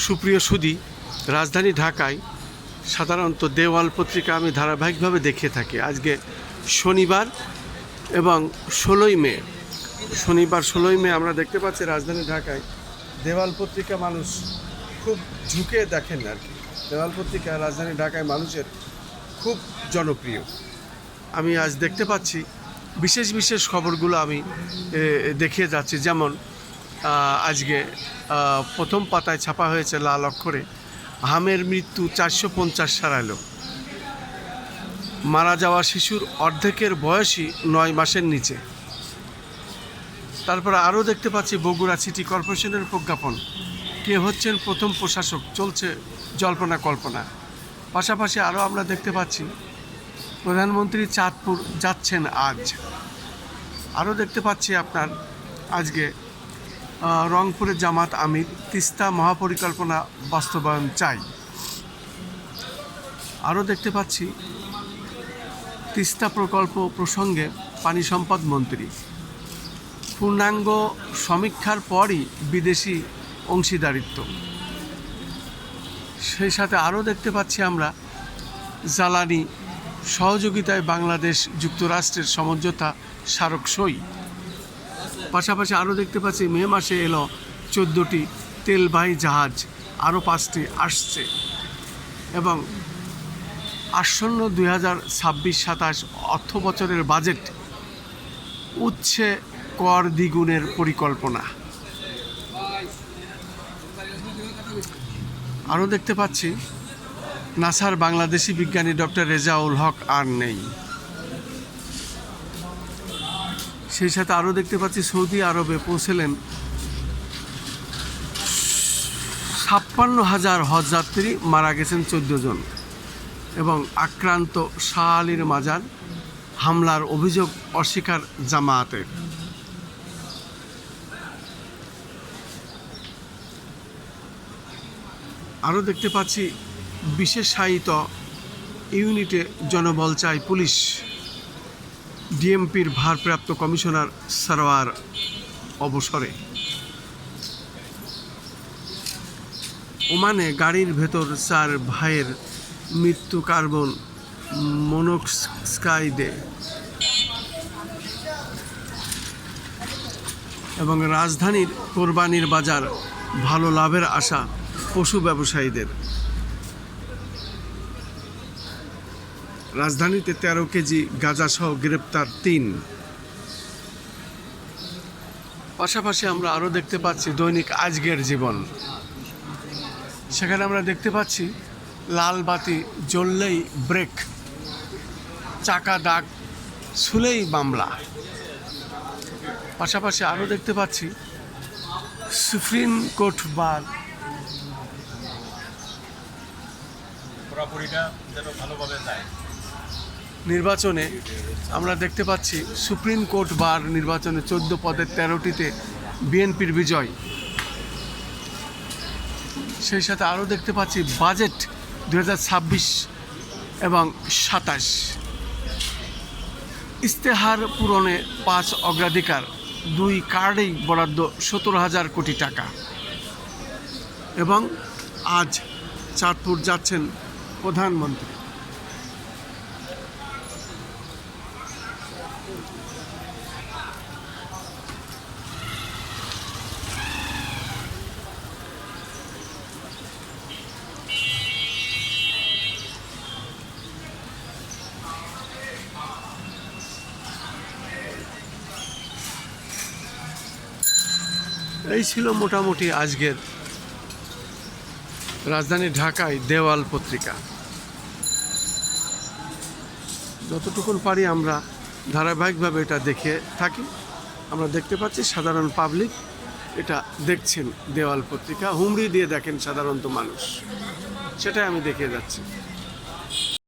সুপ্রিয় সুধী, রাজধানী ঢাকায় সাধারণত দেওয়াল পত্রিকা আমি ধারাবাহিকভাবে দেখে থাকি। আজকে শনিবার এবং 16ই মে, শনিবার 16ই মে আমরা দেখতে পাচ্ছি রাজধানী ঢাকায় দেওয়াল পত্রিকা মানুষ খুব ঝুঁকে দেখেন আর কি। দেওয়াল পত্রিকা রাজধানী ঢাকায় মানুষের খুব জনপ্রিয়। আমি আজ দেখতে পাচ্ছি বিশেষ বিশেষ খবরগুলো আমি দেখিয়ে যাচ্ছি। যেমন আজকে প্রথম পাতায় ছাপা হয়েছে লাল অক্ষরে, হামের মৃত্যু 450 ছাড়ালো। মারা যাওয়া শিশুর অর্ধেকের বয়সই 9 মাসের নিচে। তারপরে আরও দেখতে পাচ্ছি বগুড়া সিটি কর্পোরেশনের প্রজ্ঞাপন, কে হচ্ছেন প্রথম প্রশাসক, চলছে জল্পনা কল্পনা। পাশাপাশি আরও আমরা দেখতে পাচ্ছি প্রধানমন্ত্রী চাঁদপুর যাচ্ছেন আজ। আরও দেখতে পাচ্ছি আপনার আজকে রংপুরের জামাত আমির, তিস্তা মহাপরিকল্পনা বাস্তবায়ন চাই। আরও দেখতে পাচ্ছি তিস্তা প্রকল্প প্রসঙ্গে পানি সম্পদ মন্ত্রী, পূর্ণাঙ্গ সমীক্ষার পরই বিদেশি অংশীদারিত্ব। সেই সাথে আরও দেখতে পাচ্ছি আমরা জ্বালানি সহযোগিতায় বাংলাদেশ যুক্তরাষ্ট্রের সমঝোতা স্মারক সই। পাশাপাশি আরও দেখতে পাচ্ছি মে মাসে এলো 14টি তেলবাহী জাহাজ, আরও 5টি আসছে। এবং আসন্ন 2026-27 অর্থ বছরের বাজেট উচ্ছে কর দ্বিগুণের পরিকল্পনা। আরও দেখতে পাচ্ছি নাসার বাংলাদেশি বিজ্ঞানী ডক্টর রেজাউল হক আর নেই। সেই সাথে আরও দেখতে পাচ্ছি সৌদি আরবে পৌঁছলেন 56,000 হজযাত্রী, মারা গেছেন 14 জন। এবং আক্রান্ত শাহ আলীর মাজার হামলার অভিযোগ অস্বীকার জামায়াতের। আরও দেখতে পাচ্ছি বিশেষায়িত ইউনিটে জনবল চাই পুলিশ, ডিএমপির ভারপ্রাপ্ত কমিশনার সরওয়ার অবসরে। ওমানে গাড়ির ভেতর 4 ভাইয়ের মৃত্যু কার্বন মনোক্সাইডে। এবং রাজধানীর কোরবানির বাজার, ভালো লাভের আশা পশু ব্যবসায়ীদের। রাজধানীতে 13 কেজি গাঁজাসহ গ্রেপ্তার 3। পাশাপাশি আমরা আরও দেখতে পাচ্ছি দৈনিক আজকের জীবন। সেখানে আমরা দেখতে পাচ্ছি লাল বাতি জ্বললেই ব্রেক, চাকা দাগ ছুলেই মামলা। পাশাপাশি আরও দেখতে পাচ্ছি সুপ্রিম কোর্ট বার নির্বাচনে আমরা দেখতে পাচ্ছি সুপ্রিম কোর্ট বার নির্বাচনে 14 পদের 13টিতে বিএনপির বিজয়। সেই সাথে আরও দেখতে পাচ্ছি বাজেট 2026 এবং 27, ইস্তেহার পূরণে 5 অগ্রাধিকার, 2 কার্ডেই বরাদ্দ 17,000 কোটি টাকা। এবং আজ চাঁদপুর যাচ্ছেন প্রধানমন্ত্রী। এই ছিল মোটামুটি আজকের রাজধানী ঢাকায় দেওয়াল পত্রিকা। যতটুকুন পারি আমরা ধারাবাহিকভাবে এটা দেখে থাকি। আমরা দেখতে পাচ্ছি সাধারণ পাবলিক এটা দেখছেন দেওয়াল পত্রিকা, হুমড়ি দিয়ে দেখেন সাধারণত মানুষ, সেটাই আমি দেখে যাচ্ছি।